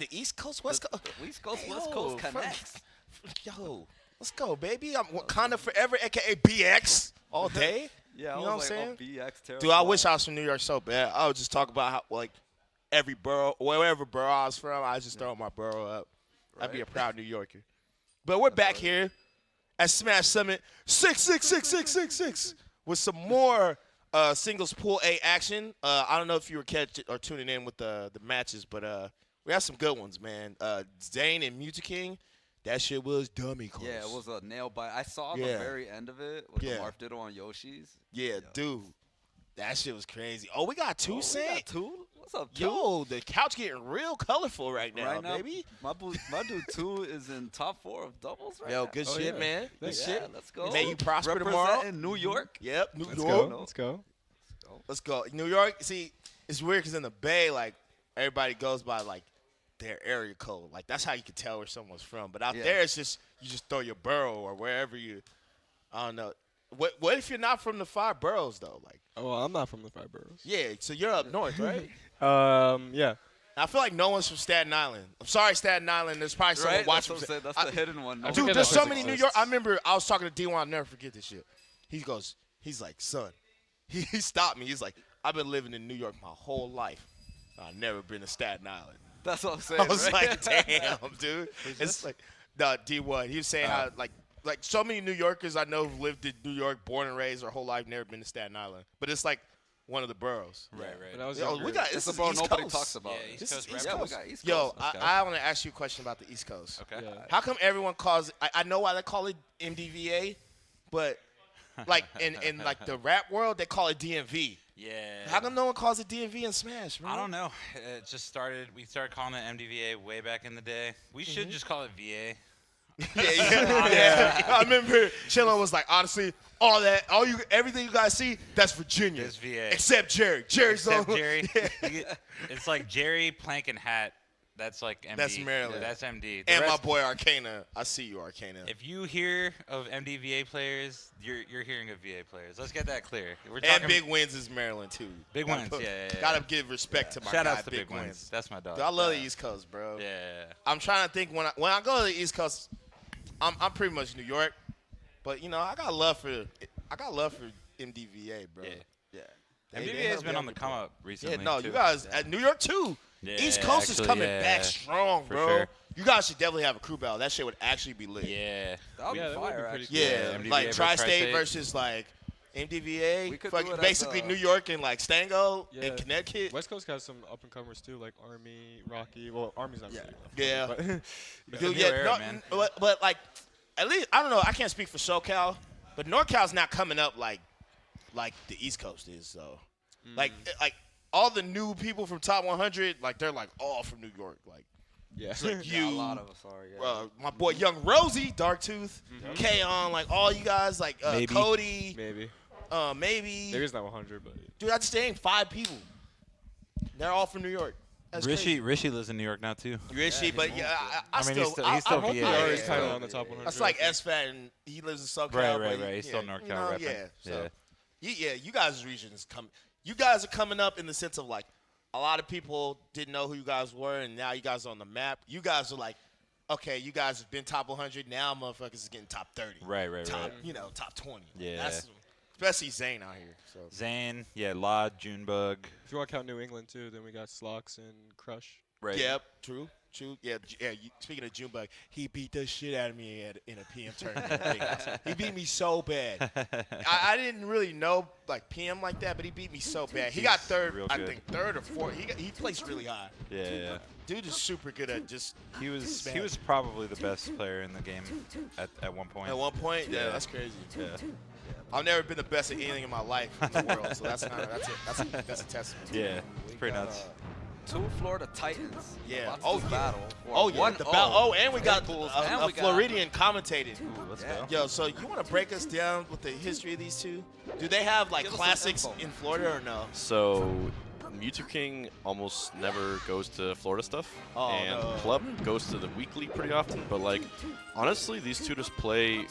The East Coast, West Coast. East Coast, Hey, West yo, Coast connects. Yo, let's go, baby. I'm Wakanda forever, aka BX, all day. Yeah, You I know was what I'm like, saying? oh, BX, Dude, I wish I was from New York so bad. I would just talk about how, like, every borough, wherever borough I was from, I just throw my borough up. I'd be a Right. proud New Yorker. But we're back right. here at Smash Summit 66666 with some more singles pool A action. I don't know if you were catching or tuning in with the matches, but we have some good ones, man. Zane and Music King, that shit was dummy close. Yeah, it was a nail bite. I saw Yeah. the very end of it with Yeah. the Marf Diddle on Yoshi's. Yeah, dude. That shit was crazy. Oh, we got two We Saint? got two. What's up, two? Yo, the couch getting real colorful right now, baby. My dude two is in top 4 of doubles right Yo, now. good Oh, shit, yeah. man. Good Thanks. shit. Yeah, let's go. May you prosper tomorrow. Representing New York. Yep, New Let's York. go. Let's go. Let's go. New York, see, it's weird because in the Bay, like, everybody goes by, like, their area code. Like, that's how you can tell where someone's from. But out Yeah. there, it's just, you just throw your borough or wherever you, I don't know. What if you're not from the 5 boroughs, though? Like, Oh, well, I'm not from the 5 boroughs. yeah, so you're up north, right? Yeah. I feel like no one's from Staten Island. I'm sorry, Staten Island. There's probably someone Right? watching. That's, what I'm saying. I- That's the hidden one. I Dude, forget there's that so place many New exists. York. I remember I was talking to D1. I'll never forget this shit. He's like, son, he stopped me. He's like, I've been living in New York my whole life. I've never been to Staten Island. That's what I'm saying. I was right? like, damn, dude. It's like, the D1. He was saying how, like so many New Yorkers I know who've lived in New York, born and raised their whole life, never been to Staten Island. But it's like one of the boroughs. Right, When I was Yo, younger, we got It's this a is borough East nobody Coast. talks about. Yeah, East This Coast is East Yeah, we Coast. got East Yo, Coast. Let's go. I want to ask you a question about the East Coast. Okay. Yeah. How come everyone calls? I know why they call it MDVA, but like in like the rap world, they call it DMV. Yeah. How come no one calls it DMV in Smash, bro? I don't know. It just started. We started calling it MDVA way back in the day. We should just call it VA. Yeah. I remember Chillin was like, honestly, everything you guys see, that's Virginia. It's VA. Except Jerry. Jerry's Except on. Jerry. Yeah. It's like Jerry, Plank, and Hat. That's like MD. That's Maryland. That's MD. The And my rest- boy Arcana. I see you, Arcana. If you hear of MDVA players, you're hearing of VA players. Let's get that clear. We're And talking Big Wins is Maryland too. Big Gotta Wins, put- yeah. Gotta give respect to my Shout guy, outs to Big Wins. That's my dog. Dude, I love the East Coast, bro. Yeah. I'm trying to think when I go to the East Coast, I'm pretty much New York, but you know I got love for MDVA, bro. Yeah. Yeah. MDVA has been on the come up recently. Yeah, no, too. you guys at New York too. Yeah, East Coast is actually, coming yeah. back strong, For bro. sure. You guys should definitely have a crew battle. That shit would actually be lit. Yeah. That would Yeah, be that would be fire, pretty actually. cool. Yeah, MDVA like versus Tri-State Tri-State. versus like MDVA. We could fucking do it at basically the- New York and like Stango Yeah. and Connecticut. West Coast has some up and comers too, like Army, Rocky. Well, Army's not Yeah. really. Yeah. But It's a Dude, new yeah, era, no, man. but like, at least I don't know. I can't speak for SoCal, but NorCal's not coming up like the East Coast is. So, like all the new people from Top 100, like they're like all from New York. Like, yeah. it's like Yeah, you, a lot of us are, yeah. my boy Young Rosie, Darktooth, K-On, like all you guys, like Maybe. Cody, Maybe. maybe. Maybe it's not 100, but Dude, I just named 5 people. They're all from New York. That's crazy. Rishi lives in New York now too. Rishi, but yeah, I mean, still, he's still I hope VA. he yeah, is, he's kind of bro. on the top 100. That's like SFAT, and he lives in SoCal. Right, but right. He's still yeah, NorCal you know, repping. yeah. So, Yeah. you guys' regions come. You guys are coming up in the sense of like a lot of people didn't know who you guys were, and now you guys are on the map. You guys are like, okay, you guys have been top 100. Now motherfuckers is getting top 30. Right. Top, top 20. Yeah. That's, especially Zane out here. So. Zane, Lod, Junebug. If you want to count New England too, then we got Slox and Crush. Right. Yep, true. Yeah. Speaking of Junebug, he beat the shit out of me in a PM tournament. He beat me so bad. I didn't really know like PM like that, but he beat me so bad. He got third, real I good. think third or fourth. He placed really high. Yeah. Dude is super good at just He was probably the best player in the game at one point. at one point. Yeah, Yeah. that's crazy. Yeah. I've never been the best at anything in my life in the world, so that's a testament. Yeah. It's pretty nuts. 2 Florida Titans. Yeah. About to Oh, yeah. battle. Oh yeah. And we got Pools, a and we got- Floridian commentated. Ooh, let's Yeah. go. Yo, so you want to break us down with the history of these two? Do they have like Give us some classics info. in Florida or no? So, Mewtwo King almost never goes to Florida stuff, Oh, and no. Club goes to the weekly pretty often. But like, honestly, these two just play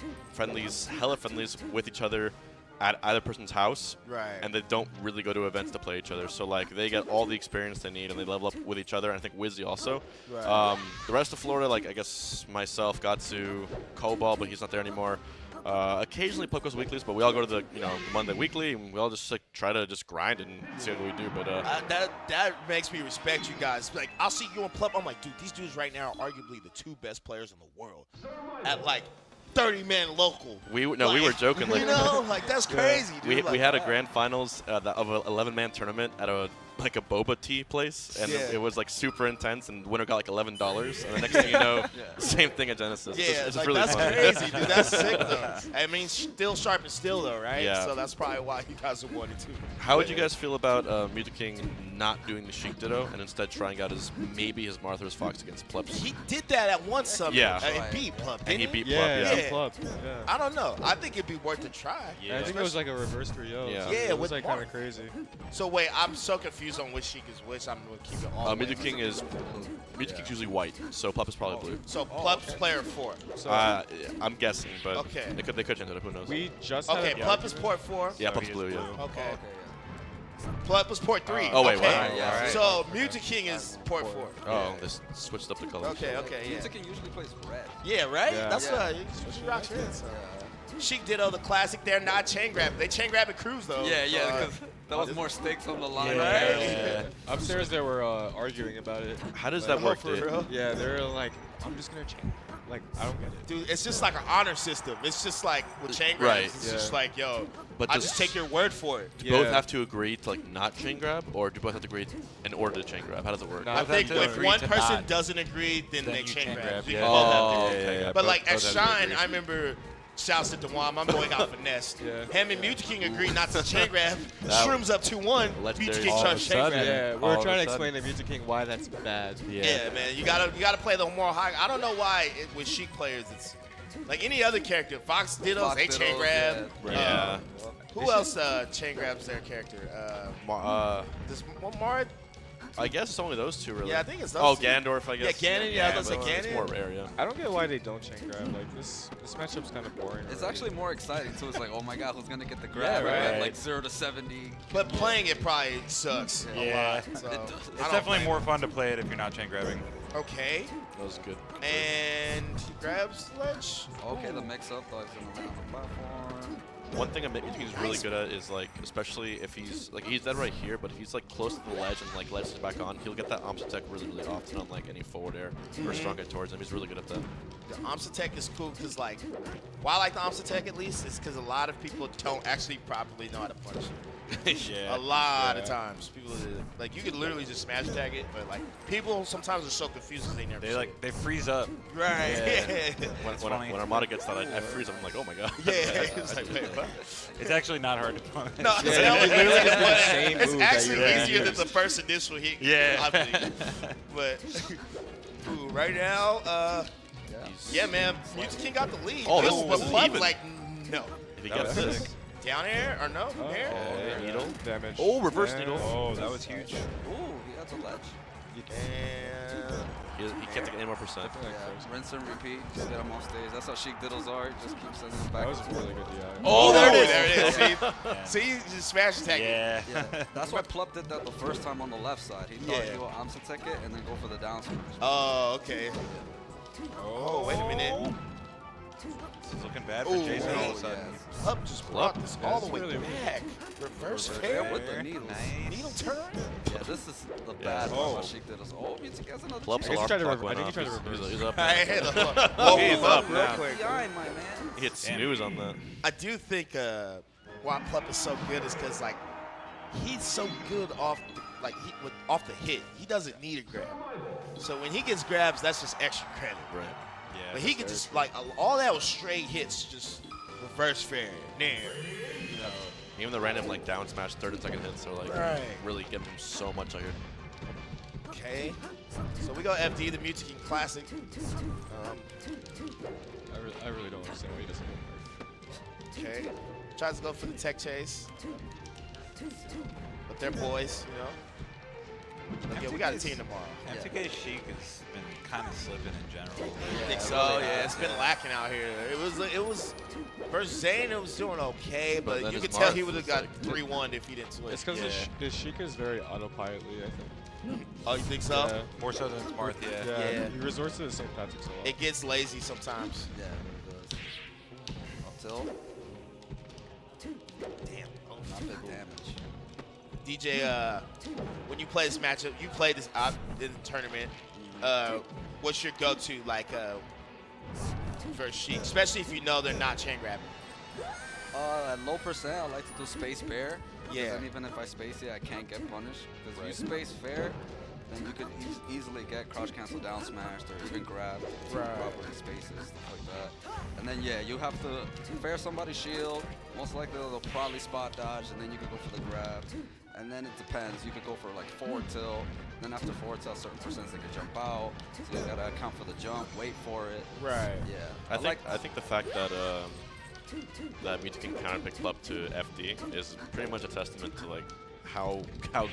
hella friendlies with each other. at either person's house. Right. And they don't really go to events to play each other. So like they get all the experience they need and they level up with each other. And I think Wizzy also. Right. The rest of Florida, like I guess myself, Gatsu, Cobalt, but he's not there anymore. Occasionally Puck goes weeklies, but we all go to the Monday weekly and we all just like try to just grind and see what we do. But that makes me respect you guys. Like I'll see you on Pleb. I'm like, dude, these dudes right now are arguably the 2 best players in the world at like 30-man local. we were joking. Like, you know, like that's crazy, dude. we had a grand finals of an 11-man tournament at a boba tea place, and Yeah. it was like super intense, and winner got like $11, and the next thing you know, same thing at Genesis. Yeah, it's just like, really that's fun. crazy, dude. That's sick, though. I mean, still sharp and still, though, right? Yeah. So that's probably why you guys are 1 and 2. How would you guys feel about Muta King not doing the Sheik Ditto and instead trying out his Martha's Fox against Plebs? He did that at one summit. Yeah. And beat Pleb, And he didn't beat Yeah, Pleb, yeah. Club. Yeah. I don't know. I think it'd be worth a try. Yeah, I think it was like a reverse 3-0. Yeah. So Yeah, it was with like Mark. kind of crazy. So wait, I'm so confused on which Sheik is which. I'm gonna keep it all. Muta King is Muta King's usually white, so Pleb is probably blue. So Pleb's player 4. So I'm guessing, but Okay. they could change it up. Who knows? we just Okay, had a Pleb is port 4. yeah, so Pleb's he is blue. Yeah. blue. Okay. Pleb was port 3. Oh, wait, okay. what? Yeah. So Muta King is port 4. Oh, they switched up the colors. Okay, yeah. Music usually plays red. Yeah, right? Yeah. That's Yeah. what you rocks red. So. Sheik Ditto, the classic. They're not chain grab. They chain grab at Cruise, though. Because that was more stakes on the line. Yeah. Upstairs they were arguing about it. How does Like, that work, for dude? real? Yeah, they're like, I'm just gonna change. Like, I don't get it. Dude, it's just like an honor system. It's just like with chain grabs. Right. It's Yeah. just like, yo, But I does- just take your word for it. Do both Yeah. have to agree to like not chain grab, or do both have to agree in order to chain grab? How does it work? No, I think to if agree one to person not, doesn't agree, then then they you chain chain grab. grab, You yeah. can both have to Oh, agree. okay. But like at both have to Shine, agree. I remember. Shouts to Dewan, my boy got finessed. Yeah. Him and Muta King agreed not to chain grab. That- Shrooms up 2-1. Legendary. Muta King All trying of to a chain sudden. grab. Yeah, we All were of trying a to sudden. explain to Music King why that's bad. Yeah, man, you gotta play the more high. I don't know why with Sheik players it's like any other character. Fox Dittos, Fox they chain Dittos, grab. Yeah. Who else chain grabs their character? Does Mara? I guess it's only those two, really. Yeah, I think it's those Oh, two. Ganondorf, I guess. Yeah, Ganon. Yeah, I was but like Ganon. It's more rare, yeah. I don't get why they don't chain grab. Like this matchup's kind of boring. It's already. actually more exciting too. It's like, oh my god, who's gonna get the grab? Yeah, right. Like 0 to 70. But playing it probably sucks a Yeah. lot. So It does. I It's don't definitely blame more fun to play it if you're not chain grabbing. him. Okay, That was good. and he grabs Ledge. Okay, the mix up though is gonna land on the platform. One thing I think he's really good at is like, especially if he's dead right here, but if he's like close to the ledge and like ledge is back on, he'll get that Omsa Tech really often on like any forward air or strong guy towards him. He's really good at that. The Omsa Tech is cool because like, why I like the Omsa Tech at least is because a lot of people don't actually properly know how to punish it. Yeah. A lot of times, people like you could literally just smash tag it, but like people sometimes are so confused because they never. They see like they freeze up. it. right. Yeah. When, It's when, funny. when Armada gets that, I freeze. I'm like, oh my god. Yeah, it's like, wait, what? It's actually not hard to punish. No, it's, Yeah, not you literally it's, just do the same it's move that actually you had easier than used. the first initial hit. Yeah. obviously. But ooh, right now, He's- yeah, man, Muta King got the lead. Oh, this but is Pleb, even. like no If he That gets was this. sick. down air or no Oh, air. yeah, needle. damage. Oh, reverse Yeah. needle. Oh, that was huge. Ooh, he got the ledge. And He can't take any more percent. Yeah, rinse and repeat. Just get him on stage. That's how Sheik Diddles are. Just keep sending them back. That was and really forth. good DI. oh, there it is. Oh. There it is. See, Yeah. see, you just smash attack. Yeah. Yeah, that's why Plup did that the first time on the left side. He thought Yeah. he would Amsa Tech it and then go for the down smash. Oh, okay. Oh, wait a minute. This is looking bad for Ooh, Jason all of a Oh, sudden. yes. Pleb just brought this all the That's way really back. Reverse Yeah, fair. with the needles. Needle turn. Yeah, this is the bad Oh. one how Sheik Diddles. Oh, Music has another Pleb's I guess he alarm tried to clock rever- went I think he off. tried to He's- reverse. he's up. I hit now. the woke He's him up up now. real quick. behind, my man. He hit snooze on that. I do think why Plup is so good is because like he's so good off off the hit. He doesn't need a grab. So when he gets grabs, that's just extra credit. Right. Yeah. But he could just like all that was straight hits, just reverse fair, nair. You know. Even the random like down smash 30 second hits are like Right. really giving him so much out here. Okay. So we go FD, the Muta King Classic. I really don't understand why he doesn't go Okay. Tries to go for the tech chase. But they're boys, you know. But yeah, we got a team tomorrow. M2K Sheik has been kind of slipping in general. I think so. really Yeah, has, it's been yeah. lacking out here. It was versus Zane. It was doing okay, But but then you his could tell he Marth would have is got like- 3-1 if he didn't switch. It's because Yeah. the Sheik is very autopilotly, I think. Oh, you think so? Yeah. More so than Marth, yeah. Yeah, Yeah. he resorts to the St. Patrick's a lot. It gets lazy sometimes. Yeah, it does. Up tilt. Damn. Oh, Not big damage. DJ, when you play this matchup, you play this in the tournament. What's your go-to for Sheik, especially if you know they're not chain grabbing? At low percent, I like to do space fair. Yeah. And even if I space it, I can't get punished. Because if you space fair, then you could easily get crouch cancel down smashed or even grabbed if you Right. properly spaces, stuff like that. And then yeah, you have to fair somebody's shield. Most likely they'll probably spot dodge, and then you could go for the grab. And then it depends. You could go for like forward tilt. Then after forward tilt, certain percents they could jump out. So you gotta account for the jump, wait for it. Right. Yeah. I think the fact that that Mewtwo can counterpick Plup to FD is pretty much a testament to like how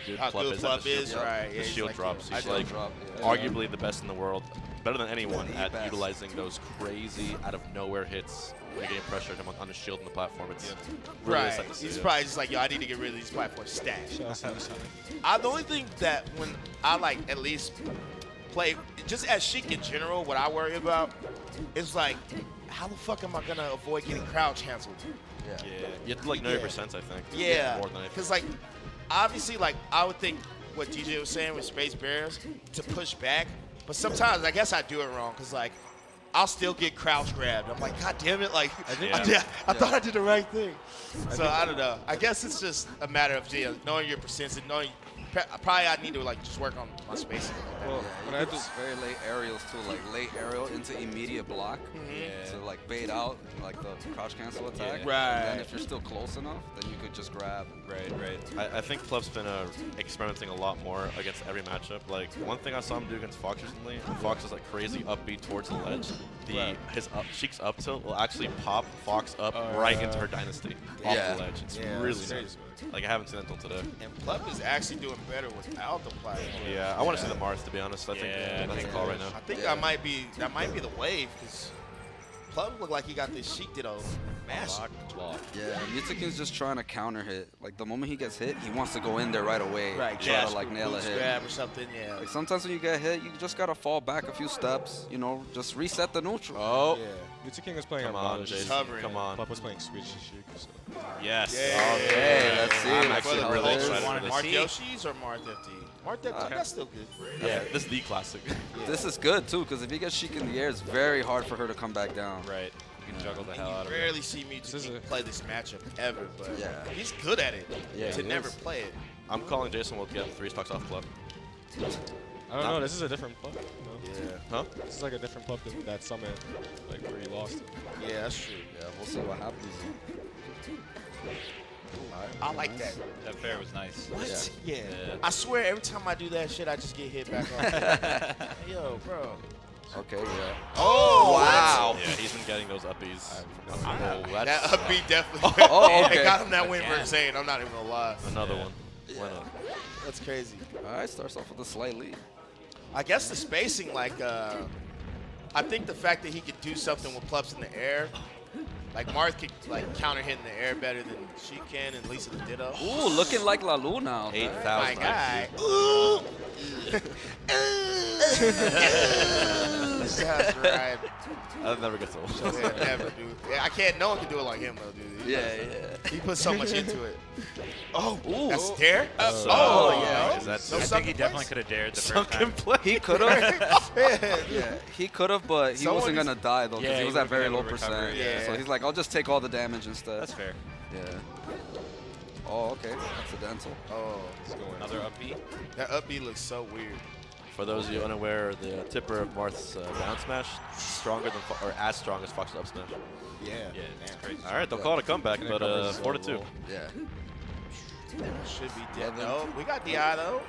good How Plup good is at Plup the shield, is, Yep. right? the Yeah, he's shield like, drops. I He's know. like Drop, yeah. arguably the best in the world, better than anyone The at best. utilizing those crazy out of nowhere hits and getting pressure at him on his shield and the platform. It's really Right. exciting to see He's it. probably just like, yo, I need to get rid of these platforms stash. Shout out to the Sheik. The only thing that when I like at least play, just as Sheik in general, what I worry about is like, how the fuck am I gonna avoid getting crouch canceled? Yeah. Yeah, you have to like know your percents, I think. Yeah, more than anything. because like obviously like I would think what DJ was saying with space barriers to push back, but sometimes I guess I do it wrong because like I'll still get crouch grabbed. I'm like, God damn it! Like I thought I did the right thing. So I don't know. I guess it's just a matter of knowing your percents and knowing. Probably I need to like just work on my spacing. Well, Yeah, when you I could do very late aerials too, like late aerial into immediate block to like bait out like the crouch cancel attack. Right. And then if you're still close enough, then you could just grab. Right. I think Plup's been experimenting a lot more against every matchup. Like one thing I saw him do against Fox recently, Fox is like crazy upbeat towards the ledge. His Sheik's up tilt will actually pop Fox up right into her dynasty off Yeah. the ledge. It's Yeah, really that's nice. Like I haven't seen that until today. And Plup is actually doing better without the platform. Yeah, I want to see the Marth to be honest. I think that's the call right now. I think Yeah. that might be the wave because Plup looked like he got this Sheik ditto massive. Yeah, Mewtwo's just trying to counter hit. Like the moment he gets hit, he wants to go in there right away. Right, Try dash, to like nail a boost hit. grab or something. Yeah. Like sometimes when you get hit, you just gotta fall back a few steps. You know, just reset the neutral. Oh, Yeah. Mewtwo King was playing come a on, Malish. Jason. hovering. Come on. Plup was playing Switch and Sheik. So. Yes. Yeah. Okay, let's see. I'm Let's actually see how really it is. excited for Wanted this. Marth see. Yoshi's or Marth FD? Marth FD, that's still good. Yeah, this is the classic. This is good too, because if he gets Sheik in the air, it's very hard for her to come back down. Right. You can juggle the hell out You of it. rarely see me This is a- play this matchup ever, but Yeah. he's good at it. Yeah, to he never is. play it. I'm calling Jason will get 3 stocks off Plup. I don't know. This is a different Plup. No? Yeah. Huh? This is like a different Plup than that summit, like where he lost. Yeah, that's true. Yeah, we'll see what happens. I like that. That fair was nice. What? Yeah. Yeah. I swear every time I do that shit, I just get hit back off. Yo, bro. Okay, yeah. Oh, Wow. Yeah, he's been getting those uppies. Oh, That that's upbeat definitely. Oh, okay. It got him that win Again. versus Zane. I'm not even gonna lie. another one. Why not? That's crazy. All right, starts off with a slight lead. I guess the spacing, like, I think the fact that he could do something with Plups in the air, like Marth could like counter hit in the air better than she can, and Lisa the ditto. Ooh, looking like Lalu now. 8,000 My guy. IQ. Ooh. That's right. That never gets old. Yeah, never, dude. Yeah, I can't. No one can do it like him, though, dude. He Yeah, does- yeah. He put so much into it. Oh, Ooh. that's dare. So, Oh, yeah. Is that No I think he sunken definitely place? could have dared the first sunken time. play? He could have. Yeah. Yeah, he could have, but he Someone wasn't is- gonna die though, because Yeah, he he was at would've been very able low to recover, percent. yeah. So he's like, I'll just take all the damage instead. That's fair. Yeah. Oh, okay. Accidental. Oh, It's going. Another upbeat. that up B looks so weird. For those of you unaware, the tipper of Marth's down smash stronger than or as strong as Fox's up smash. Yeah. Yeah, it's crazy. All right, they'll call it a comeback, And it but covers 4-2. low. Yeah. Should be dead. Eleven. No, we got DI though.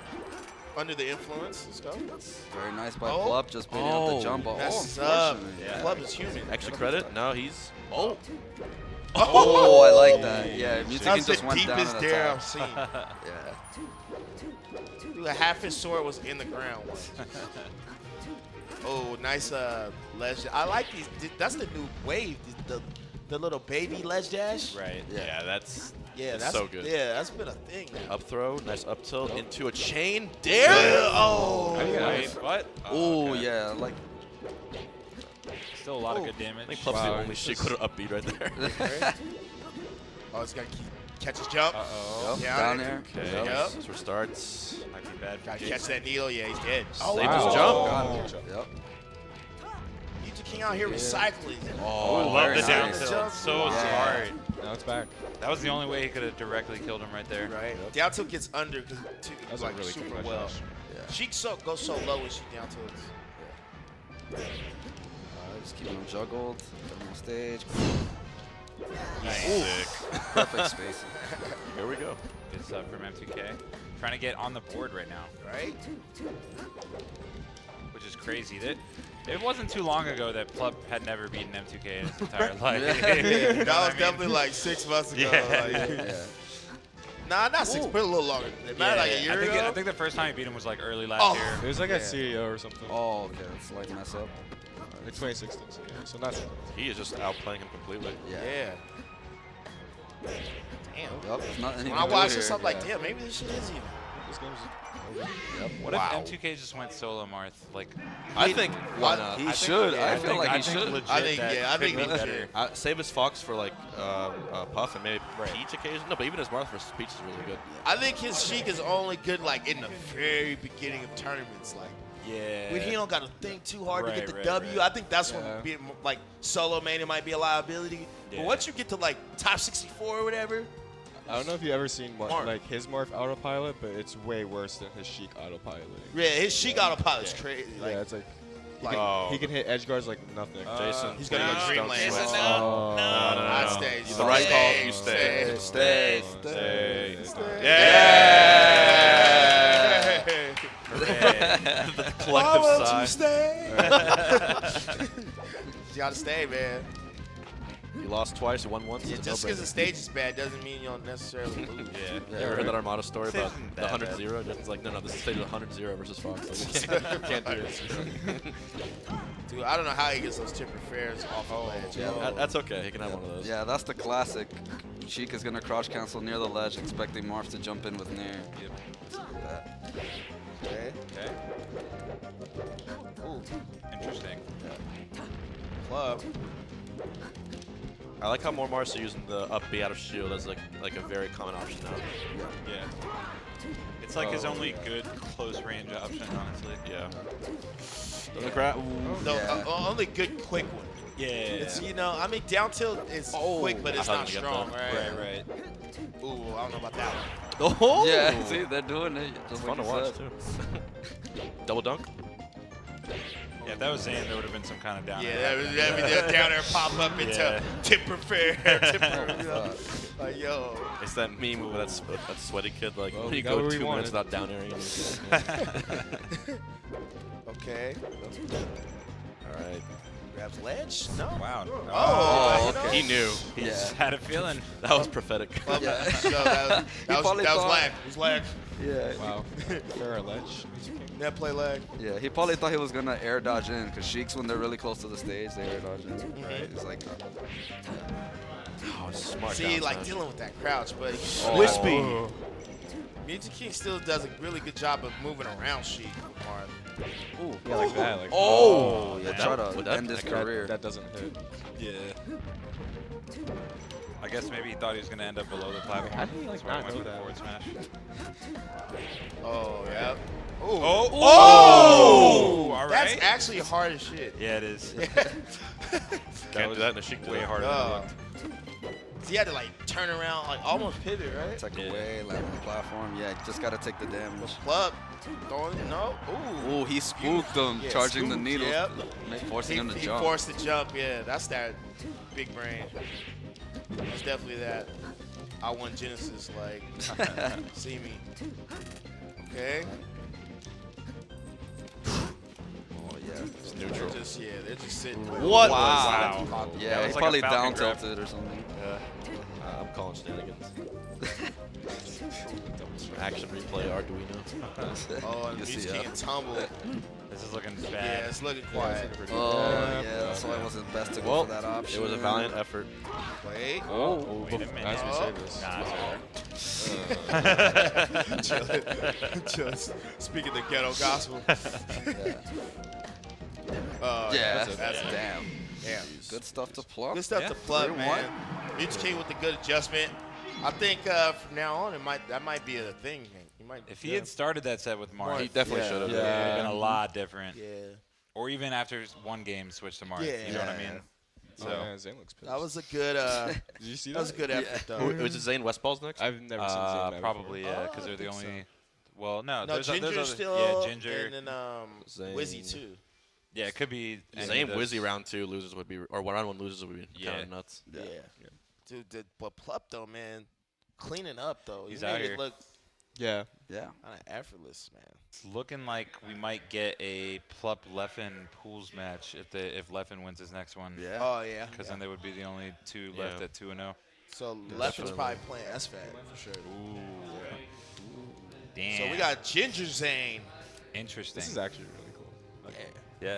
Under the influence. Let's go. Very nice by Oh. Plup, just baiting out the Oh. jump. Oh, Messes up. unfortunately. Yeah. Club is human. Extra credit? No, he's. Oh, I like that. Yeah, Mewtwo That's just the went down deepest in dare attack. I've seen. Yeah. Dude, half his sword was in the ground. Oh, nice ledge. I like these. That's the new wave. The little baby ledge dash. Right. Yeah. Yeah, that's Yeah, so good. Yeah, that's been a thing now. Up throw, nice up tilt into a chain. Dare! Oh. Wait, what? Oh, okay. yeah, like Still a lot of good I damage. think Plub's Wow, the only it's she just- could have upbeat right there. Oh, it's got to catch his jump. Uh-oh. Yeah, down there. Okay, Yep. this restarts. Might be bad for Got to Jason. catch that needle. Yeah, he's dead. Saved wow. his Oh. jump. Yep. Yuta King out here recycling. Oh, I love very the down nice. tilt. So Yeah. smart. Now it's back. That was the only way he could have directly killed him right there. Right. Down tilt gets under because That was like a really super quick well. rush. Yeah. She goes so low when she down tilts. Just keeping him juggled. Put him on stage. Sick. Perfect spacing. Here we go. Good stuff from M2K. Trying to get on the board right now, Right? which is crazy. It wasn't too long ago that Plub had never beaten M2K in his entire life. Yeah. You know That what I was mean? definitely like 6 months ago. Yeah. Like, Yeah. nah, not 6, but a little longer. It mattered like a year ago. I think the first time he beat him was like early last Oh. year. It was like Yeah. a CEO or something. Oh, okay. It's like mess up. Like 2016. So, yeah, so not. He is just outplaying him completely. Yeah. Yeah. Damn. Yep. There's nothing he When can I do watch here. this, I'm like, Yeah. damn, maybe this shit is even. This game's over. Yep. What Wow. if M2K just went solo, Marth? Like, I think why I- not? He should. I feel like he should. legit I think, that yeah, I could think be he better. should. Save his Fox for like Puff and maybe Peach occasion. No, but even his Marth versus Peach is really good. I think his Sheik is only good like in the very beginning of tournaments. Like Yeah. when he don't got to think too hard to Right, get the right, W. right. I think that's Yeah. when being like solo mania might be a liability. Yeah. But once you get to like top 64 or whatever, I don't know if you ever seen Marth. like his Morph autopilot, but it's way worse than his Sheik autopiloting. yeah, his Sheik autopilot's crazy. Like, Yeah, it's like Oh, he can hit edge guards like nothing. Jason. he's gonna go please don't Dreamland. sweat. Jason, Oh. No. I'd stay. It's the right call. You Stay. stay. Stay. Stay. Yeah. Hooray. The Why collective won't sigh. you stay? You gotta stay, man. You lost twice, you won once. Yeah, it's a just because the no-brainer. stage is bad doesn't mean you don't necessarily lose. Yeah. You ever heard that Armada story about Isn't the that 100-0? It's like, no, this is stage is 100-0 versus Fox. Like, you can't do this. Dude, I don't know how he gets those tipper fares off the ledge. Yeah. That's okay. He can have one of those. Yeah, that's the classic. Sheik is gonna crouch cancel near the ledge, expecting Morph to jump in with Nair. Yep. That. Okay. Okay. Ooh, Interesting. club. I like how more Mars are using the up B out of shield as like a very common option now. Yeah. It's like his only good close range option, honestly. Yeah. The grab. No, Yeah. only good quick one. Yeah. It's, you know, I mean, down tilt is quick, but it's I not thought you strong, got right? Right. Ooh, I don't know about that one. Oh! Yeah, see, they're doing it. Just Fun like to you watch said. too. Double dunk. Yeah, if that was Zane, there would have been some kind of down. Yeah, that would be down there pop up into Yeah. tipper fair. Tipper, you know, like, yo. It's that meme with that sweaty kid, like, Well, when we you got go what we 2 minutes wanted. without down airing. Okay. All right. Grabs ledge? No. Wow. Oh, okay. He knew. He Yeah. just had a feeling. That was prophetic. Well, Yeah. no, that was probably lag. thought- It was lag. Yeah. Wow. Fair ledge. Net play lag. Yeah, he probably thought he was gonna air dodge in, because Sheiks, when they're really close to the stage, they air dodge in. Right. It's like, Oh, smart See, down like smash. dealing with that crouch, but Wispy. Music King still does a really good job of moving around Sheik. Marv. Yeah, like that. Like oh, yeah, that- try would to that- end his that, career. that doesn't hit. Yeah. I guess maybe he thought he was going to end up below the platform. How did he, like, That's why he not went know for the that? forward smash. Oh, yeah. Ooh. Oh! Oh! All That's right. actually hard as shit. Yeah, it is. Can't do that in a Sheik. Way harder than it looked. So you had to like turn around, like almost pivot, right? Take Yeah. away, land on the platform. Yeah, just gotta take the damage. Club. Throwing, no. Ooh. Oh, he spooked him, Yeah, charging the spooked, needle, yep. forcing him to He jump. forced the jump, yeah. That's that big brain. That's definitely that. I won Genesis, like, see me. Okay. Oh, yeah. It's neutral. They're just sitting. What? Wow. Yeah, That he was like a probably falcon down grab. tilted or something. I'm calling shenanigans. Action replay Arduino. Oh, and You see Music that? King tumble. This is looking Yeah, bad. it's looking quiet. Oh, yeah, that's why it wasn't best to go Well, for that option. it was a valiant effort. Wait. Oh, Wait a minute. as we say this. Nah, it's over. Just speaking the ghetto gospel. Yeah, that's damn. Damn. Good stuff to pluck. Good stuff Yeah. to plug, 3-1. man. Music King with the good adjustment. I think from now on, that might be a thing. He might. If he had started that set with Marth, He definitely Yeah. should have. it would have been a lot different. Yeah. Or even after one game, switch to Marth. You know what I mean? So So yeah, Zane looks pissed. That was a good. Did you see That was a good effort, though. Who, was it Zane Westball's next? I've never seen Zane that probably before. yeah, because they're the I think only. Well, no, No, there's Ginger's other, still. yeah, Ginger. And then Zane. Wizzy too. Yeah, it could be any of Zane those. Wizzy round 2 losers would be, or round 1 losers would be Yeah. kind of nuts. Yeah. Dude, but Plup though, man, cleaning up though. He's He out made here. it look Yeah. Yeah. kind of effortless, man. It's looking like we might get a Plup Leffen pools match if Leffen wins his next one. Yeah. Oh yeah. Because then they would be the only two left Yeah. at 2-0. So Leffen's definitely. probably playing SFAT for sure. Ooh. Damn. So we got Ginger Zane. Interesting. This is actually really